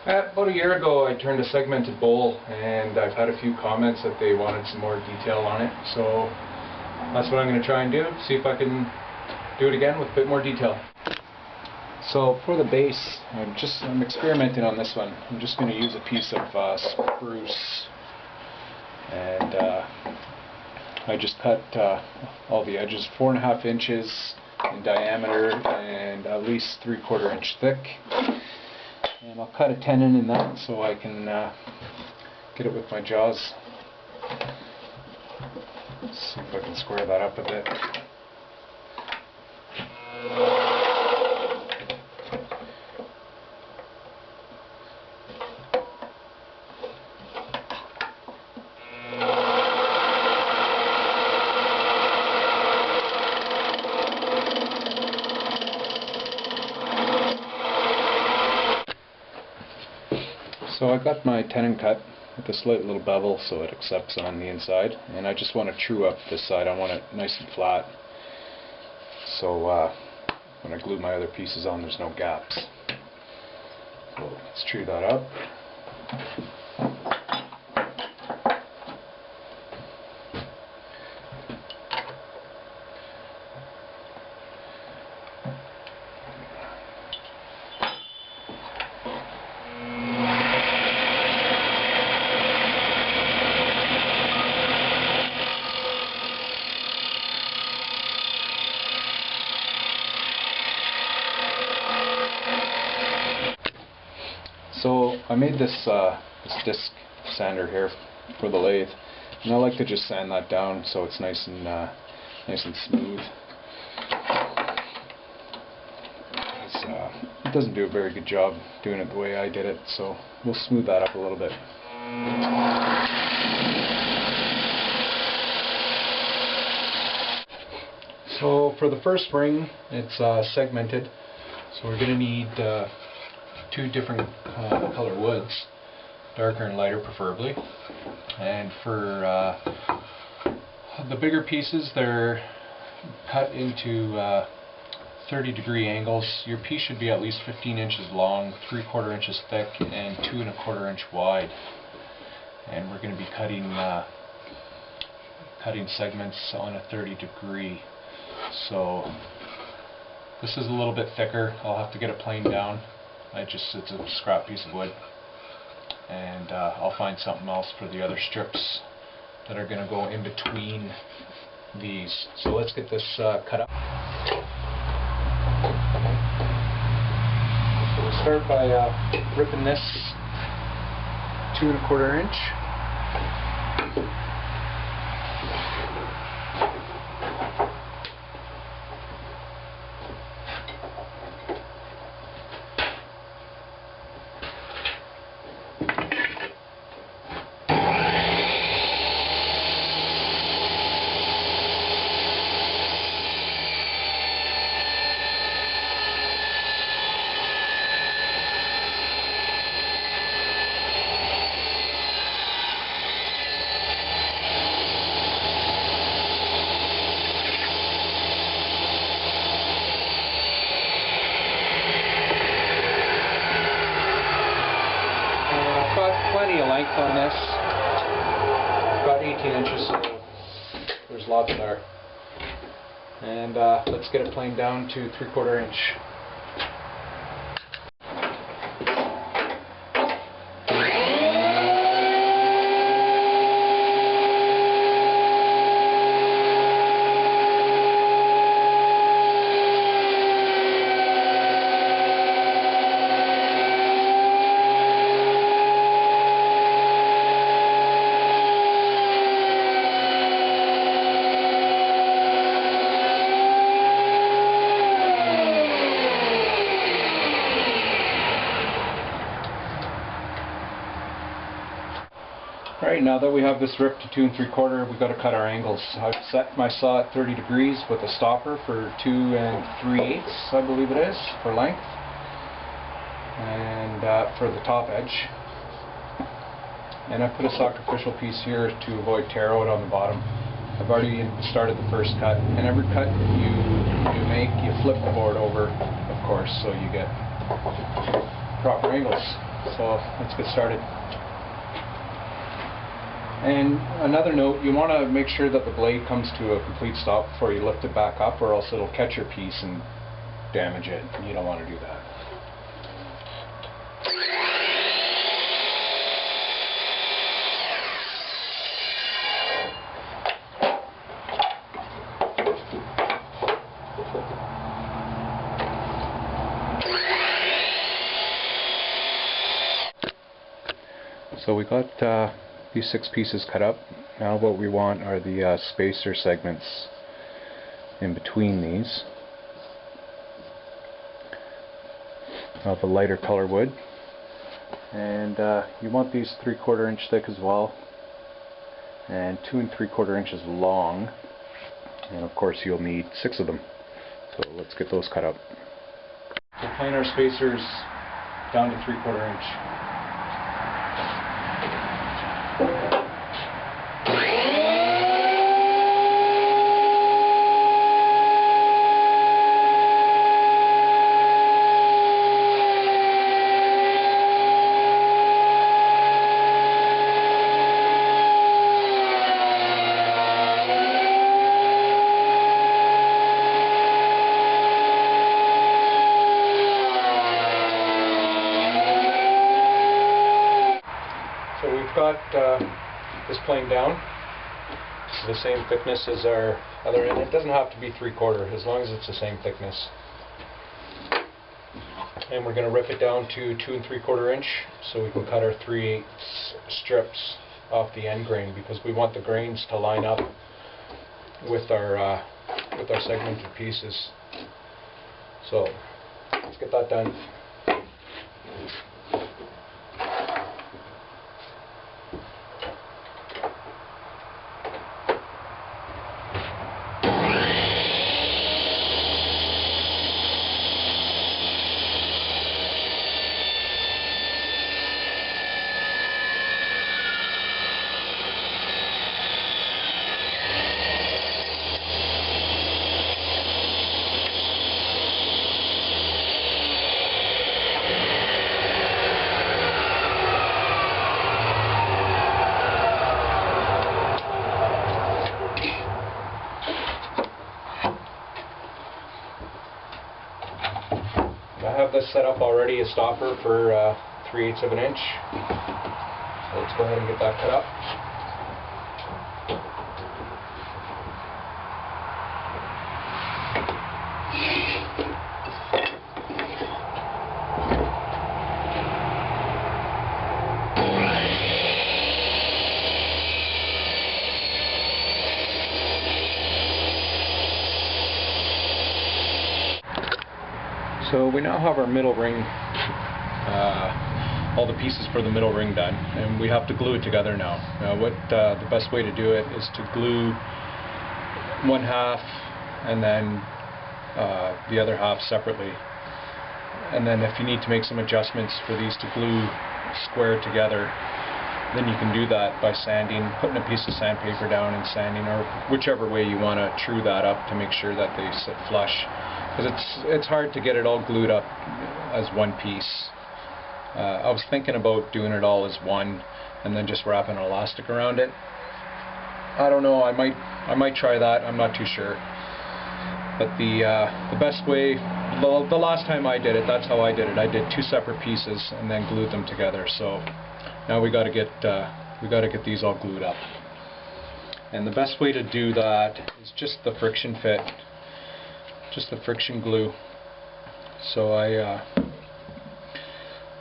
About a year ago I turned a segmented bowl, and I've had a few comments that they wanted some more detail on it, so that's what I'm going to try and do, see if I can do it again with a bit more detail. So for the base, I'm experimenting on this one. I'm just going to use a piece of spruce, and I just cut all the edges 4.5 inches in diameter and at least 3/4 inch thick. And I'll cut a tenon in that so I can get it with my jaws. Let's see if I can square that up a bit. So I got my tenon cut with a slight little bevel so it accepts on the inside, and I just want to true up this side. I want it nice and flat, so when I glue my other pieces on there's no gaps. So let's true that up. So I made this disc sander here for the lathe, and I like to just sand that down so it's nice and smooth. It doesn't do a very good job doing it the way I did it, so we'll smooth that up a little bit. So for the first ring, it's segmented, so we're going to need 2 different color woods, darker and lighter preferably. And for the bigger pieces, they're cut into 30-degree angles. Your piece should be at least 15 inches long, 3/4 inches thick, and 2.25 inch wide. And we're going to be cutting segments on a 30-degree. So this is a little bit thicker. I'll have to get it planed down. It's a scrap piece of wood, and I'll find something else for the other strips that are going to go in between these. So let's get this cut up. So we'll start by ripping this 2.25 inch. Plenty of length on this, about 18 inches, so there's lots there. And let's get it planed down to 3/4 inch. Alright, now that we have this ripped to 2 3/4, we've got to cut our angles. I've set my saw at 30 degrees with a stopper for 2 3/8, I believe it is, for length, and for the top edge. And I put a sacrificial piece here to avoid tear out on the bottom. I've already started the first cut, and every cut you make, you flip the board over, of course, so you get proper angles. So let's get started. And another note, you want to make sure that the blade comes to a complete stop before you lift it back up, or else it'll catch your piece and damage it. You don't want to do that. So we got these 6 pieces cut up. Now what we want are the spacer segments in between these of a lighter color wood, and you want these 3/4 inch thick as well, and 2 3/4 inches long, and of course you'll need 6 of them. So let's get those cut up. We'll plane our spacers down to 3/4 inch. So we've got this plane down. It's the same thickness as our other end. It doesn't have to be 3/4, as long as it's the same thickness. And we're going to rip it down to 2 3/4 inch so we can cut our 3/8 strips off the end grain, because we want the grains to line up with our segmented pieces. So let's get that done. I have this set up already, a stopper for 3/8 of an inch. So let's go ahead and get that cut up. So we now have our middle ring, all the pieces for the middle ring done, and we have to glue it together now. The best way to do it is to glue one half and then the other half separately. And then if you need to make some adjustments for these to glue square together, then you can do that by sanding, putting a piece of sandpaper down and sanding, or whichever way you want to true that up to make sure that they sit flush. Because it's hard to get it all glued up as one piece. I was thinking about doing it all as one and then just wrapping an elastic around it. I don't know, I might try that, I'm not too sure. But the best way, the last time I did it, that's how I did it. I did 2 separate pieces and then glued them together. So now we got to get these all glued up. And the best way to do that is just the friction fit. Just the friction glue. So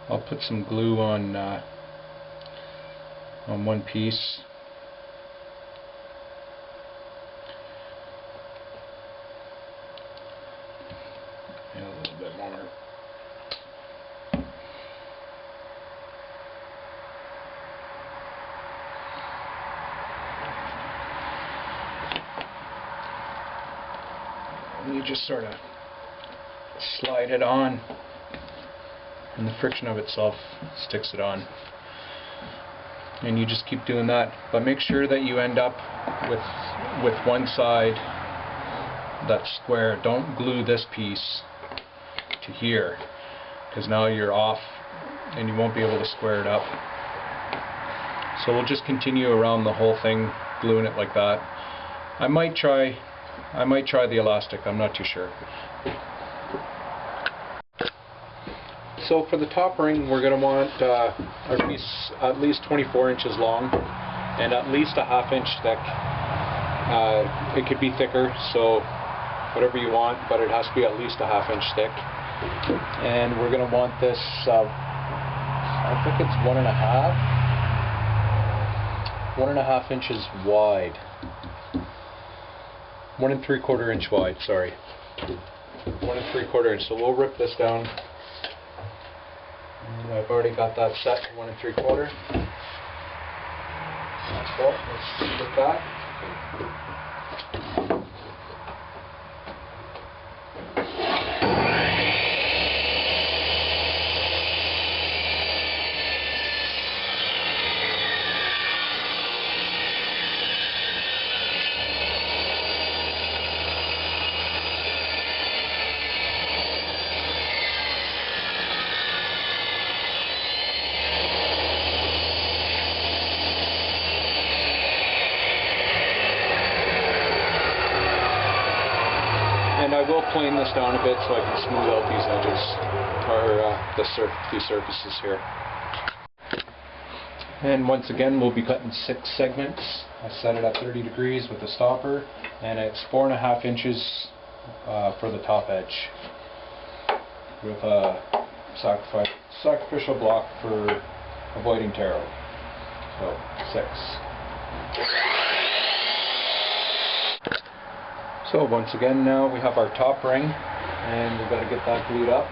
I'll put some glue on one piece. And a little bit more. And you just sort of slide it on, and the friction of itself sticks it on. And you just keep doing that, but make sure that you end up with one side that's square. Don't glue this piece to here, because now you're off and you won't be able to square it up. So we'll just continue around the whole thing, gluing it like that. I might try the elastic, I'm not too sure. So for the top ring, we're going to want our piece at least 24 inches long and at least a ½ inch thick. It could be thicker, so whatever you want, but it has to be at least a ½ inch thick. And we're going to want this, I think it's 1.5 inches wide. 1 3/4 inch wide, sorry. 1 3/4 inch. So we'll rip this down. And I've already got that set to 1 3/4. So let's put that. And I will plane this down a bit so I can smooth out these edges, or these surfaces here. And once again, we'll be cutting 6 segments. I set it at 30 degrees with the stopper, and it's 4.5 inches for the top edge, with a sacrificial block for avoiding tear. So 6. So once again, now we have our top ring, and we've got to get that glued up.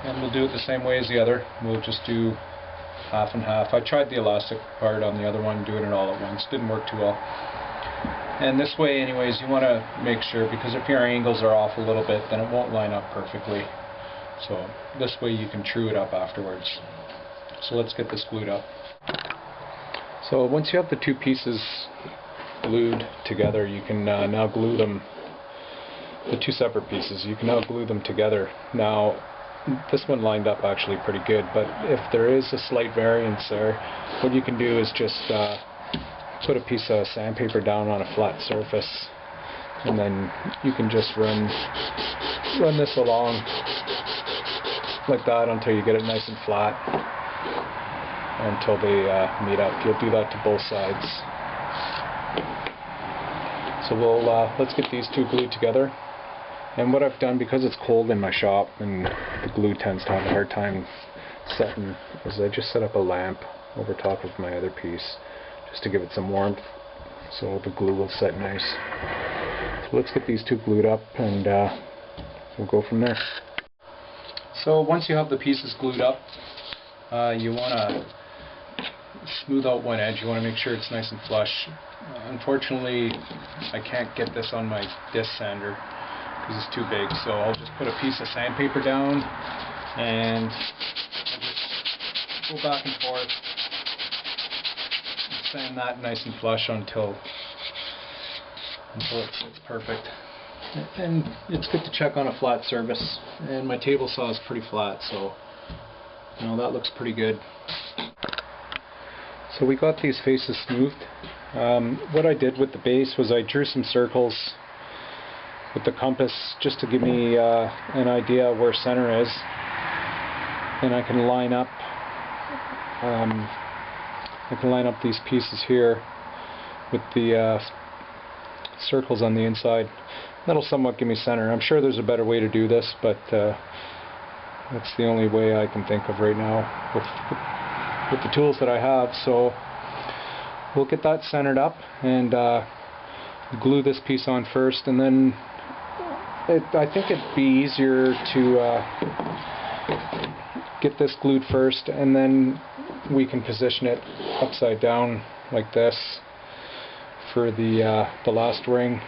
And we'll do it the same way as the other. We'll just do half and half. I tried the elastic part on the other one, doing it all at once. Didn't work too well. And this way anyways, you want to make sure, because if your angles are off a little bit, then it won't line up perfectly. So this way you can true it up afterwards. So let's get this glued up. So once you have the 2 pieces glued together, you can now glue them, the 2 separate pieces, you can now glue them together. Now this one lined up actually pretty good, but if there is a slight variance there, what you can do is just put a piece of sandpaper down on a flat surface, and then you can just run this along like that until you get it nice and flat, until they meet up. You'll do that to both sides. So we'll let's get these 2 glued together. And what I've done, because it's cold in my shop and the glue tends to have a hard time setting, is I just set up a lamp over top of my other piece just to give it some warmth, so the glue will set nice. So let's get these 2 glued up, and we'll go from there. So once you have the pieces glued up, you want to smooth out one edge. You want to make sure it's nice and flush. Unfortunately, I can't get this on my disc sander because it's too big, so I'll just put a piece of sandpaper down and just go back and forth and sand that nice and flush until it's perfect. And it's good to check on a flat surface, and my table saw is pretty flat, so you know, that looks pretty good. So we got these faces smoothed. What I did with the base was I drew some circles with the compass just to give me an idea of where center is, and I can line up these pieces here with the circles on the inside. That'll somewhat give me center. I'm sure there's a better way to do this, but that's the only way I can think of right now with the tools that I have. So we'll get that centered up and glue this piece on first, and then I think it'd be easier to get this glued first, and then we can position it upside down like this for the last ring.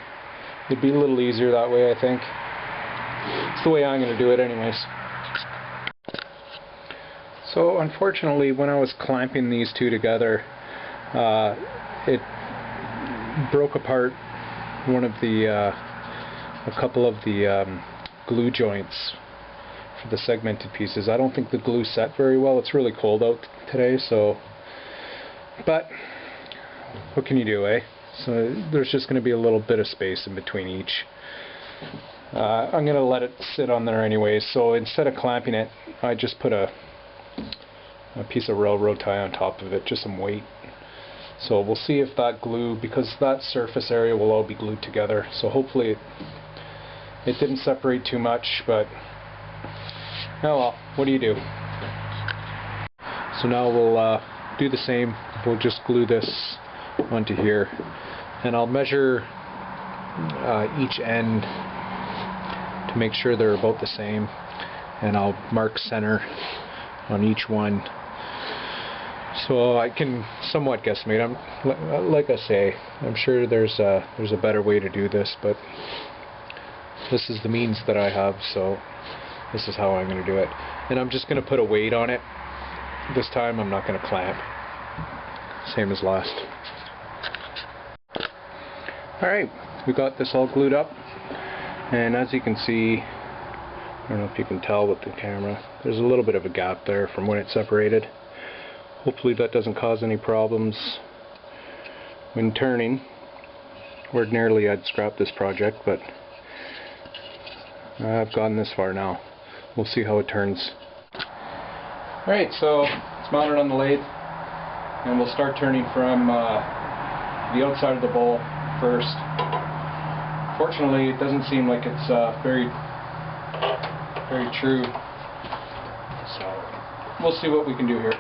It'd be a little easier that way, I think. It's the way I'm going to do it anyways. So unfortunately, when I was clamping these 2 together, it broke apart a couple of the glue joints for the segmented pieces. I don't think the glue set very well. It's really cold out today, so, but what can you do, eh? So there's just going to be a little bit of space in between each. I'm going to let it sit on there anyway, so instead of clamping it, I just put a piece of railroad tie on top of it, just some weight. So we'll see if that glue, because that surface area will all be glued together, so hopefully it didn't separate too much, but oh well, what do you do? So now we'll do the same. We'll just glue this onto here, and I'll measure each end to make sure they're about the same, and I'll mark center on each one, so I can somewhat guesstimate. Like I say, I'm sure there's a better way to do this, but this is the means that I have, so this is how I'm going to do it. And I'm just going to put a weight on it. This time I'm not going to clamp, same as last. Alright, we got this all glued up, and as you can see, I don't know if you can tell with the camera, there's a little bit of a gap there from when it separated. Hopefully that doesn't cause any problems when turning. Ordinarily I'd scrap this project, but I've gotten this far now. We'll see how it turns. Alright, so it's mounted on the lathe, and we'll start turning from the outside of the bowl first. Fortunately, it doesn't seem like it's very true, so we'll see what we can do here.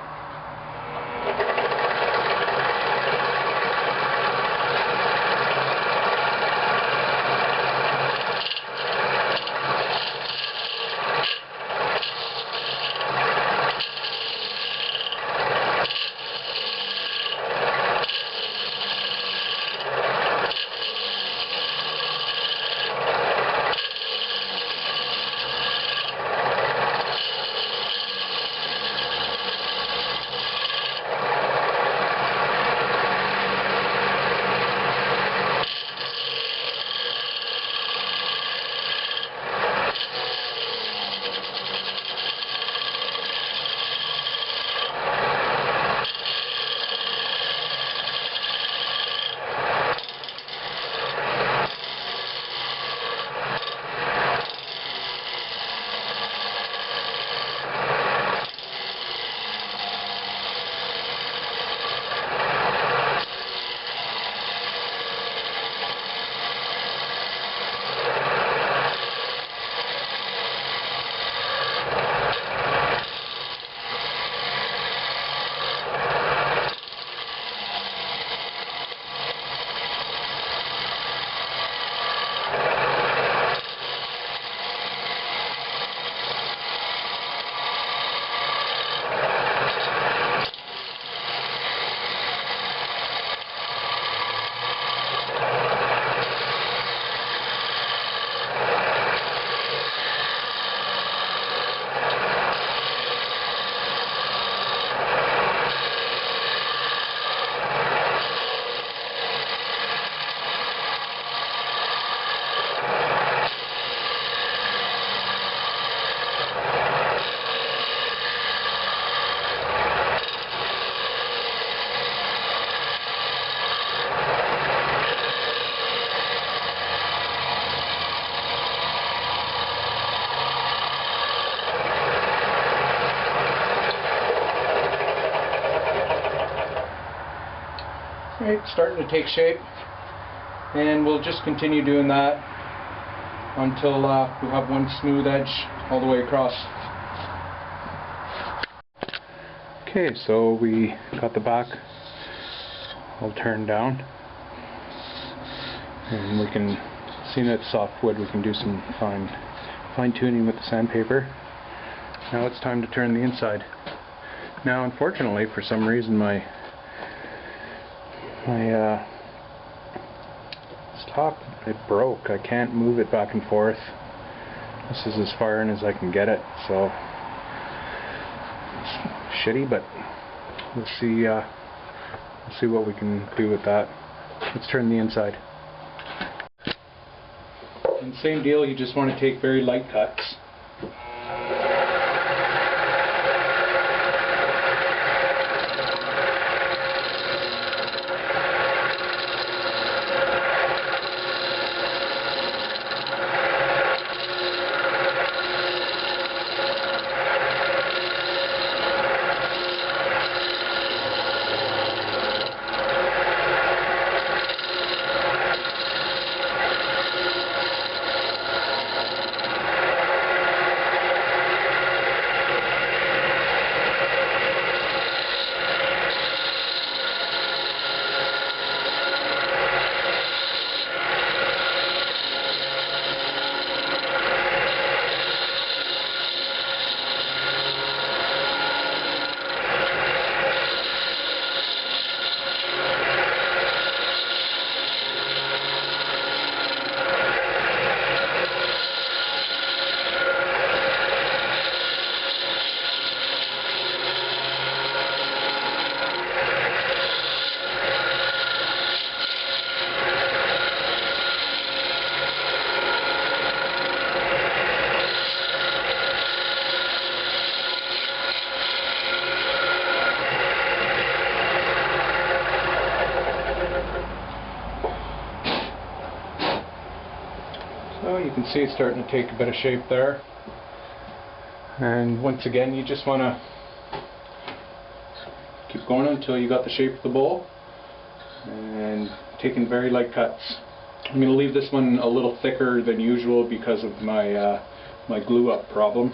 Right, starting to take shape, and we'll just continue doing that until we have one smooth edge all the way across. Okay, so we got the back all turned down, and we can see that soft wood. We can do some fine tuning with the sandpaper. Now it's time to turn the inside. Now, unfortunately, for some reason my stock, it broke. I can't move it back and forth. This is as far in as I can get it, so it's shitty, but we'll see what we can do with that. Let's turn the inside. And same deal, you just want to take very light cuts. can see it's starting to take a bit of shape there. And once again, you just want to keep going until you got the shape of the bowl, and taking very light cuts. I'm going to leave this one a little thicker than usual because of my my glue up problem.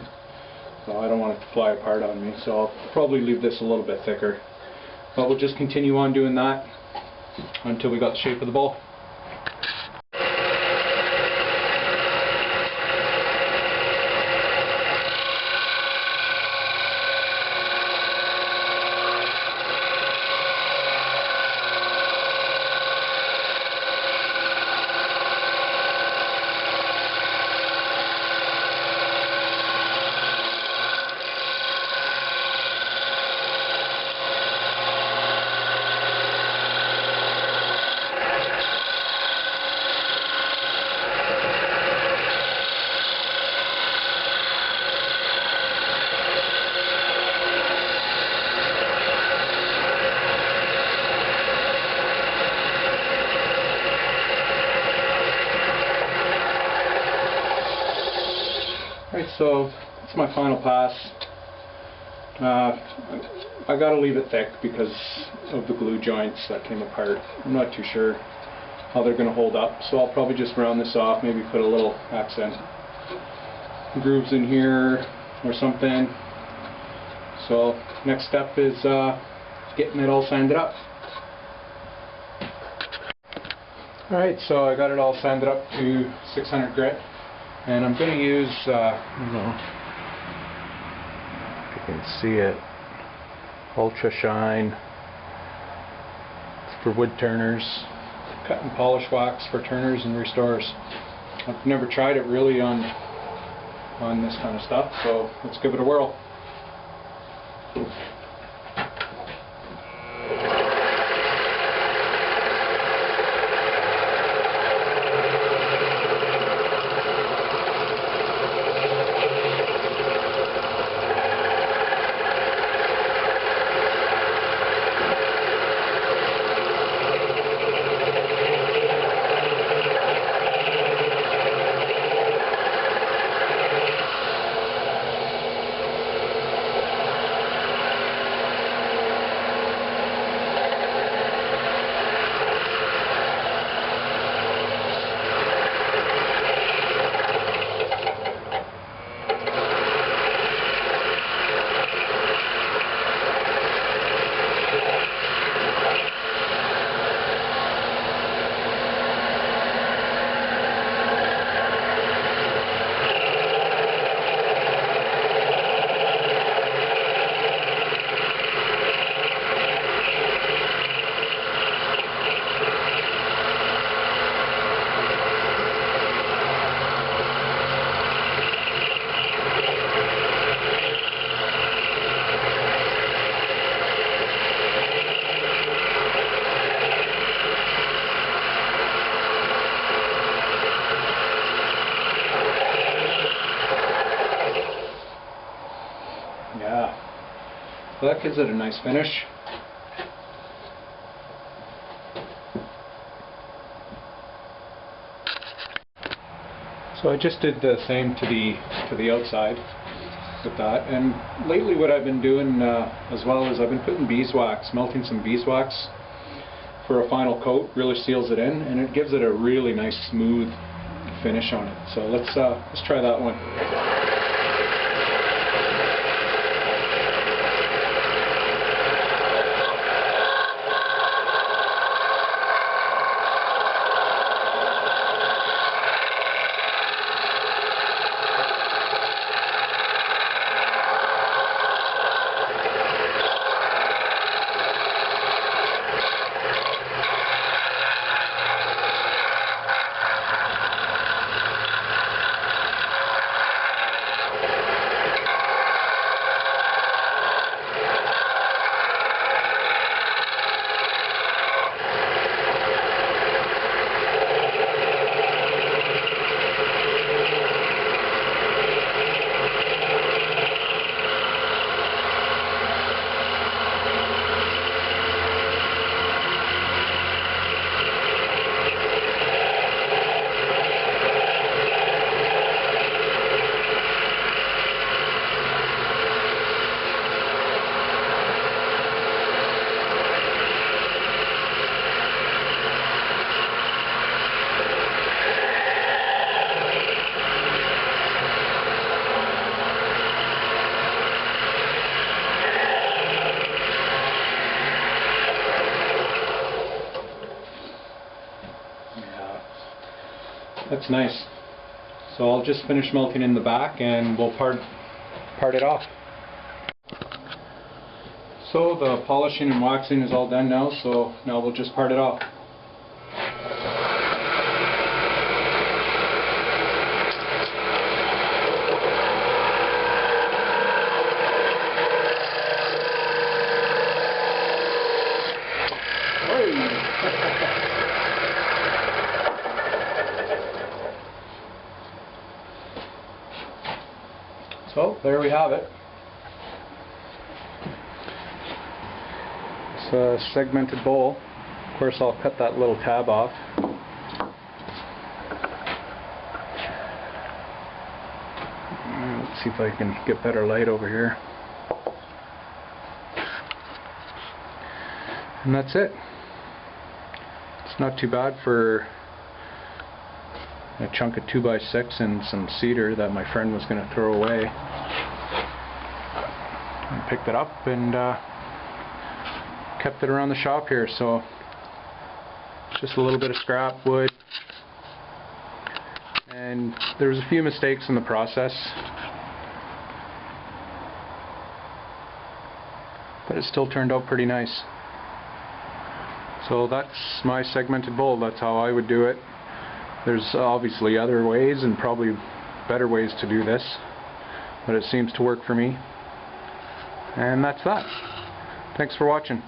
So I don't want it to fly apart on me, so I'll probably leave this a little bit thicker. But we'll just continue on doing that until we got the shape of the bowl. Alright, so that's my final pass. I gotta leave it thick because of the glue joints that came apart. I'm not too sure how they're gonna hold up, so I'll probably just round this off, maybe put a little accent grooves in here or something. So next step is getting it all sanded up. Alright, so I got it all sanded up to 600 grit. And I'm going to use, I don't know if you can see it, Ultra Shine. It's for wood turners, cut and polish wax for turners and restores. I've never tried it really on this kind of stuff, so let's give it a whirl. Yeah, so that gives it a nice finish. So I just did the same to the outside with that, and lately what I've been doing as well is I've been putting beeswax, melting some beeswax for a final coat. Really seals it in, and it gives it a really nice smooth finish on it. So let's try that one. That's nice. So I'll just finish melting in the back and we'll part it off. So the polishing and waxing is all done now, so now we'll just part it off. So there we have it. It's a segmented bowl. Of course I'll cut that little tab off. Let's see if I can get better light over here. And that's it. It's not too bad for a chunk of 2x6 and some cedar that my friend was going to throw away. I picked it up and kept it around the shop here, so it's just a little bit of scrap wood, and there was a few mistakes in the process, but it still turned out pretty nice. So that's my segmented bowl. That's how I would do it. There's obviously other ways and probably better ways to do this, but it seems to work for me. And that's that. Thanks for watching.